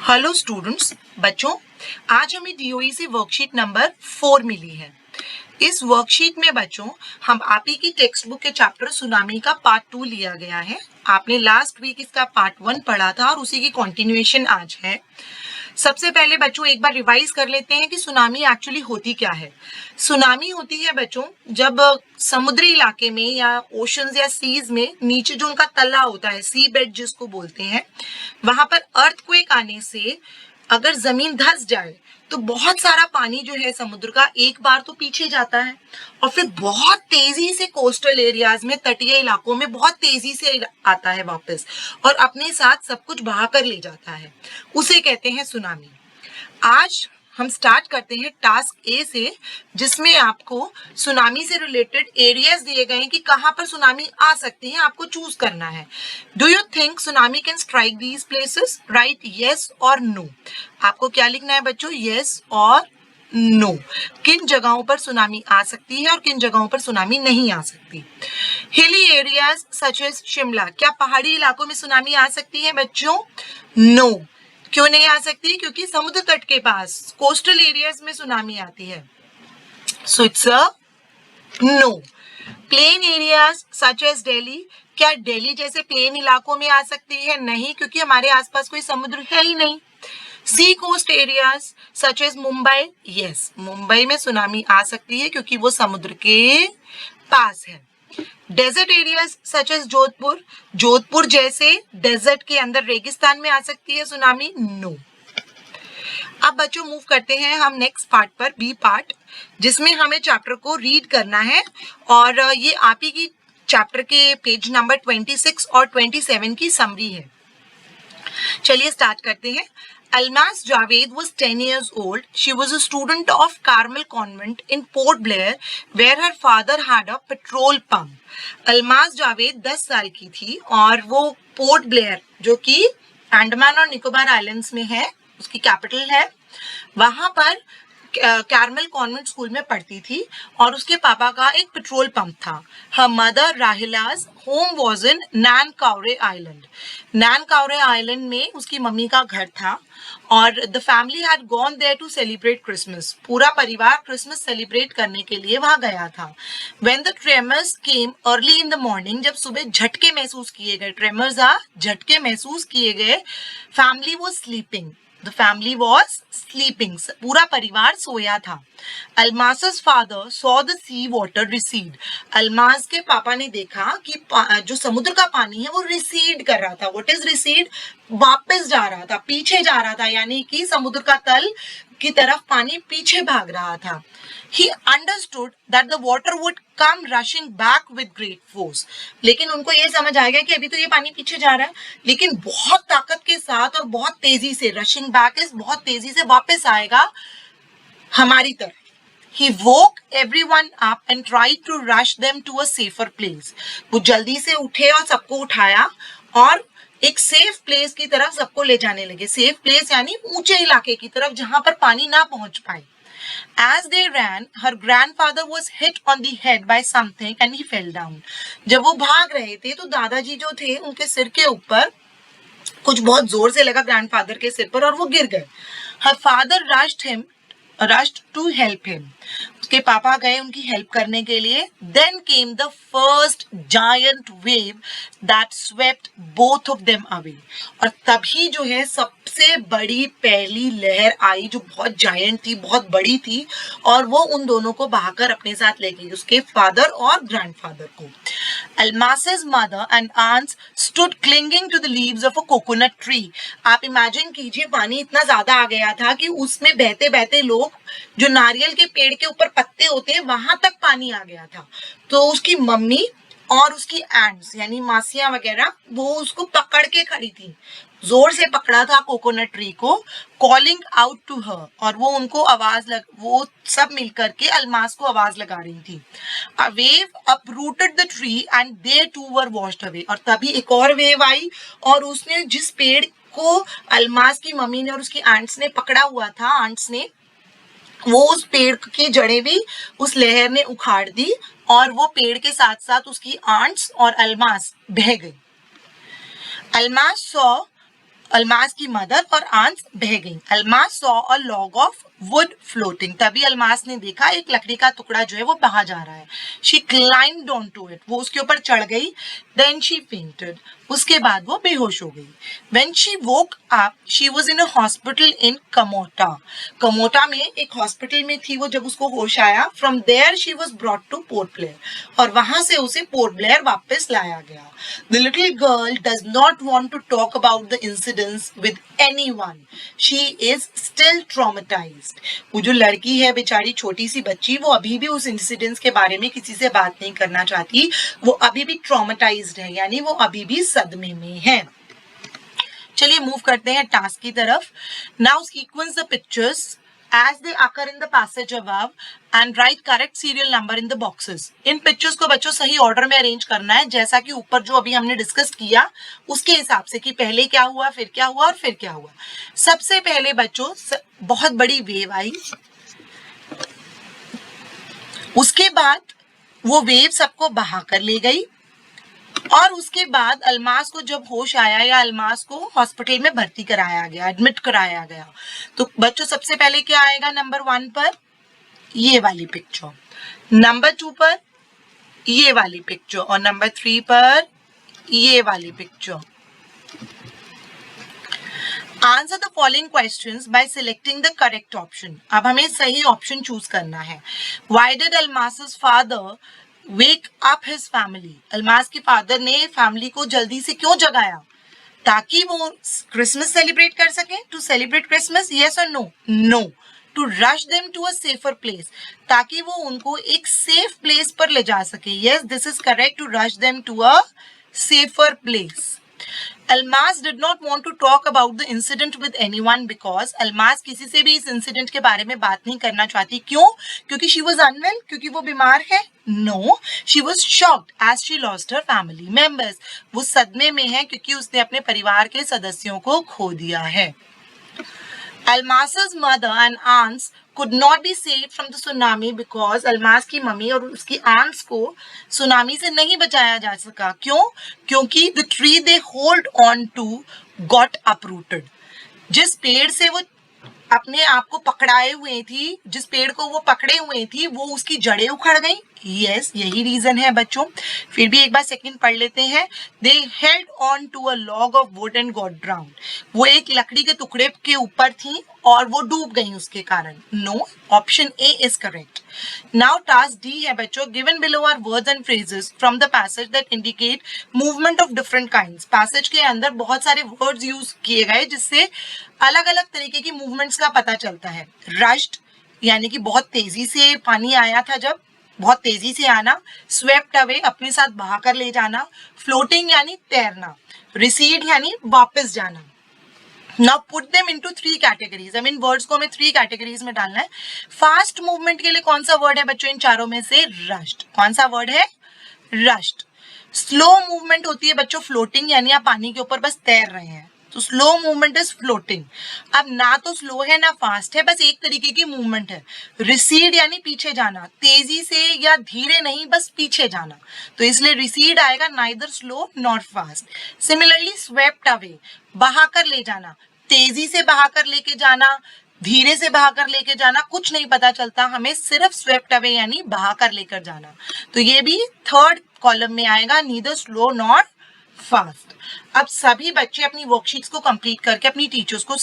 Hello students, बच्चों आज हमें डीओई से वर्कशीट नंबर 4 मिली है। इस वर्कशीट में बच्चों हम आप ही की टेक्स्ट बुक के चैप्टर सुनामी का पार्ट 2 लिया गया है। आपने लास्ट वीक इसका पार्ट 1 पढ़ा था और उसी की कंटिन्यूएशन आज है। सबसे पहले बच्चों एक बार रिवाइज कर लेते हैं कि सुनामी एक्चुअली होती क्या है। सुनामी होती है बच्चों जब समुद्री इलाके में या ओशंस या सीज में नीचे जो उनका तला होता है, सी बेड जिसको बोलते हैं, वहां पर अर्थक्वेक आने से अगर जमीन धंस जाए तो बहुत सारा पानी जो है समुद्र का एक बार तो पीछे जाता है और फिर बहुत तेजी से कोस्टल एरियाज में, तटीय इलाकों में बहुत तेजी से आता है वापस और अपने साथ सब कुछ बहा कर ले जाता है। उसे कहते हैं सुनामी। आज हम स्टार्ट करते हैं टास्क ए से, जिसमें आपको सुनामी से रिलेटेड एरियाज दिए गए हैं कि कहां पर सुनामी आ सकती है, आपको चूज करना है। Do you think tsunami can strike these places? Right, yes और नो। आपको क्या लिखना है बच्चों? यस और नो। किन जगहों पर सुनामी आ सकती है और किन जगहों पर सुनामी नहीं आ सकती। Hilly areas such as Shimla, क्या पहाड़ी इलाकों में सुनामी आ सकती है बच्चों? नो। क्यों नहीं आ सकती? क्योंकि समुद्र तट के पास कोस्टल एरियाज में सुनामी आती है। So it's a no. Plain areas such as Delhi, क्या दिल्ली जैसे प्लेन इलाकों में आ सकती है? नहीं, क्योंकि हमारे आसपास कोई समुद्र है ही नहीं। Sea coast areas such as Mumbai, yes, Mumbai में सुनामी आ सकती है क्योंकि वो समुद्र के पास है। Desert areas such as Jodhpur, Jodhpur जैसे डेजर्ट के अंदर रेगिस्तान में आ सकती है सुनामी? नो। अब बच्चों मूव करते हैं हम नेक्स्ट पार्ट पर, बी पार्ट, जिसमें हमें चैप्टर को रीड करना है और ये आप ही की चैप्टर के पेज नंबर 26 और 27 की समरी है। चलिए स्टार्ट करते हैं। Almaz Javed was 10 years old. She was a student of Carmel Convent in Port Blair, where her father had a petrol pump. Almaz Javed 10 साल की थी और वो पोर्ट ब्लेयर, जो कि अंडमान और निकोबार आइलैंड्स में है, उसकी कैपिटल है, वहां पर कैरमल कॉन्वेंट स्कूल में पढ़ती थी और उसके पापा का एक पेट्रोल पंप था। Her mother Rahila's home was in Nain Kaure island. Nain Kaure island में उसकी मम्मी का घर था और the family had gone there to celebrate Christmas. पूरा परिवार क्रिसमस सेलिब्रेट करने के लिए वहां गया था। When the tremors came early in the morning, जब सुबह झटके महसूस किए गए, ट्रेमर्स झटके महसूस किए गए, family was sleeping. The family was sleeping. पूरा परिवार सोया था। Almaz's father saw the sea water recede. Almaz के पापा ने देखा कि जो समुद्र का पानी है वो रिसीड कर रहा था। What is recede? वापस जा रहा था, पीछे जा रहा था, यानी कि समुद्र का तल की तरफ पानी पीछे भाग रहा था। He understood that the water would come rushing back with great force. लेकिन उनको ये समझ आ गया कि अभी तो ये पानी पीछे जा रहा है, लेकिन बहुत ताकत के साथ और बहुत तेजी से, rushing back is बहुत तेजी से वापस आएगा हमारी तरफ। He woke everyone up and tried to rush them to a safer place. वो जल्दी से उठे और सबको उठाया और एक सेफ प्लेस की तरफ सबको ले जाने लगे। सेफ प्लेस यानी ऊंचे इलाके की तरफ जहां पर पानी ना पहुंच पाए। As they ran, her grandfather was hit on the head by something and he fell down. जब वो भाग रहे थे तो दादाजी जो थे उनके सिर के ऊपर कुछ बहुत जोर से लगा ग्रैंडफादर के सिर पर और वो गिर गए। Her father rushed to help him. उसके पापा गए उनकी हेल्प करने के लिए। Then came the first giant wave that swept both of them away. और तभी जो है सबसे बड़ी पहली लहर आई जो बहुत जायंट थी, बहुत बड़ी थी और वो उन दोनों को बहाकर अपने साथ ले गई, उसके फादर और ग्रैंडफादर को। Almaz's mother and aunts stood clinging to the leaves of a coconut tree. आप इमेजिन कीजिए, पानी इतना ज्यादा आ गया था कि उसमें बहते बहते लोग, जो नारियल के पेड़ के ऊपर पत्ते होते हैं वहां तक पानी आ गया था। तो उसकी मम्मी और उसकी एंट्स यानी मासियां वगैरह वो उसको पकड़ के खड़ी थी, जोर से पकड़ा था कोकोनट ट्री को, कॉलिंग आउट टू हर, और वो उनको वो सब मिलकर के अलमास को आवाज लगा रही थी। A wave uprooted the tree and they too were washed away. और तभी एक और वेव आई और उसने जिस पेड़ को अलमास की मम्मी ने और उसकी आंट्स ने पकड़ा हुआ था, आंट्स ने, वो उस पेड़ की जड़ें भी उस लहर ने उखाड़ दी और वो पेड़ के साथ साथ उसकी आंट्स और अलमास बह गई। अलमास saw अलमास की मदर और आंट्स बह गई। Almas saw a log of would floating, तभी अलमास ने देखा एक लकड़ी का टुकड़ा जो है वो बहा जा रहा है। She climbed on to it, वो उसके ऊपर चढ़ गई। देन शी फेंटेड, उसके बाद वो बेहोश हो गई। When she woke up she was in a hospital in Kamota, Kamota में एक हॉस्पिटल में थी वो जब उसको होश आया। From there she was brought to Port Blair, और वहां से उसे पोर्ट ब्लेयर वापस लाया गया। The little girl does not want to talk about the incidents with anyone, she is still traumatised. वो जो लड़की है बेचारी छोटी सी बच्ची, वो अभी भी उस इंसिडेंट्स के बारे में किसी से बात नहीं करना चाहती, वो अभी भी ट्रॉमेटाइज्ड है, यानी वो अभी भी सदमे में है। चलिए मूव करते हैं टास्क की तरफ। Now sequence the pictures as they occur in the passage above and write correct serial number in the boxes. In pictures को बच्चों सही ऑर्डर में अरेंज करना है, जैसा कि ऊपर जो अभी हमने डिस्कस किया उसके हिसाब से कि पहले क्या हुआ, फिर क्या हुआ और फिर क्या हुआ। सबसे पहले बच्चों बहुत बड़ी वेव आई, उसके बाद वो वेव सबको बहा कर ले गई, और उसके बाद अलमास को जब होश आया या अलमास को हॉस्पिटल में भर्ती कराया गया, एडमिट कराया गया, तो बच्चों सबसे पहले क्या आएगा नंबर 1 पर, ये वाली पिक्चर, नंबर 2 पर ये वाली पिक्चर, और नंबर 3 पर ये वाली picture. Answer the following questions by selecting the correct option. अब हमें सही ऑप्शन चूज करना है। Why did Almas's father wake up his family, Almas के फादर ने फैमिली को जल्दी से क्यों जगाया, ताकि वो क्रिसमस सेलिब्रेट कर सके, टू सेलिब्रेट क्रिसमस, यस और no, no, to rush them to a safer place, ताकि वो उनको एक सेफ प्लेस पर ले जा सके, yes this is correct, to rush them to a safer place. Almas did not want to talk about the incident with anyone because Almas किसी से भी इस इंसिडेंट के बारे में बात नहीं करना चाहती। क्यों? क्योंकि she was unwell, क्योंकि वो बीमार है? No, she was shocked as she lost her family members. वो सदमे में है क्योंकि उसने अपने परिवार के सदस्यों को खो दिया है। Almas's mother and aunts could not be saved from the tsunami because Almas की मम्मी और उसकी आंट्स को सुनामी से नहीं बचाया जा सका। क्यों? क्योंकि the tree they hold on to got uprooted. जिस पेड़ से वो अपने आप को पकड़ाए हुए थी, जिस पेड़ को वो पकड़े हुए थी, वो उसकी जड़ें उखड़ गई। यस, यही रीजन है बच्चों। फिर भी एक बार सेकंड पढ़ लेते हैं। They held on to a log of wood and got drowned, वो एक लकड़ी के टुकड़े के ऊपर थी और वो डूब गई उसके कारण। No, option A is correct. Now task D है बच्चों, given below are words and phrases from the passage that indicate movement of different kinds. Passage के अंदर बहुत सारे वर्ड्स यूज किए गए जिससे अलग अलग तरीके की मूवमेंट्स का पता चलता है। रश्ड यानी कि बहुत तेजी से पानी आया था, जब बहुत तेजी से आना। स्वेप्ट अवे अपने साथ बहाकर ले जाना। फ्लोटिंग यानी तैरना। रिसीड यानी वापस जाना। Now put them into 3 categories. इन वर्ड्स को हमें 3 कैटेगरीज में डालना है। फास्ट मूवमेंट के लिए कौन सा वर्ड है बच्चों इन चारों में से? रश्ड। कौन सा वर्ड है? रश्ड। स्लो मूवमेंट होती है बच्चों फ्लोटिंग, यानी आप पानी के ऊपर बस तैर रहे हैं, तो स्लो मूवमेंट इज फ्लोटिंग। अब ना तो स्लो है ना फास्ट है, बस एक तरीके की मूवमेंट है। रिसीड यानी पीछे जाना, तेजी से या धीरे नहीं, बस पीछे जाना, तो इसलिए रिसीड आएगा, neither slow not fast. Similarly swept away, बहाकर ले जाना, तेजी से बहाकर लेके जाना, धीरे से बहाकर लेके जाना, कुछ नहीं पता चलता हमें, सिर्फ स्वेप्ट अवे यानी बहाकर लेकर जाना। तो ये भी थर्ड कॉलम में आएगा, नीदर स्लो नॉट फास्ट। अब सभी बच्चे अपनी वर्कशीट्स को कंप्लीट करके अपनी टीचर्स को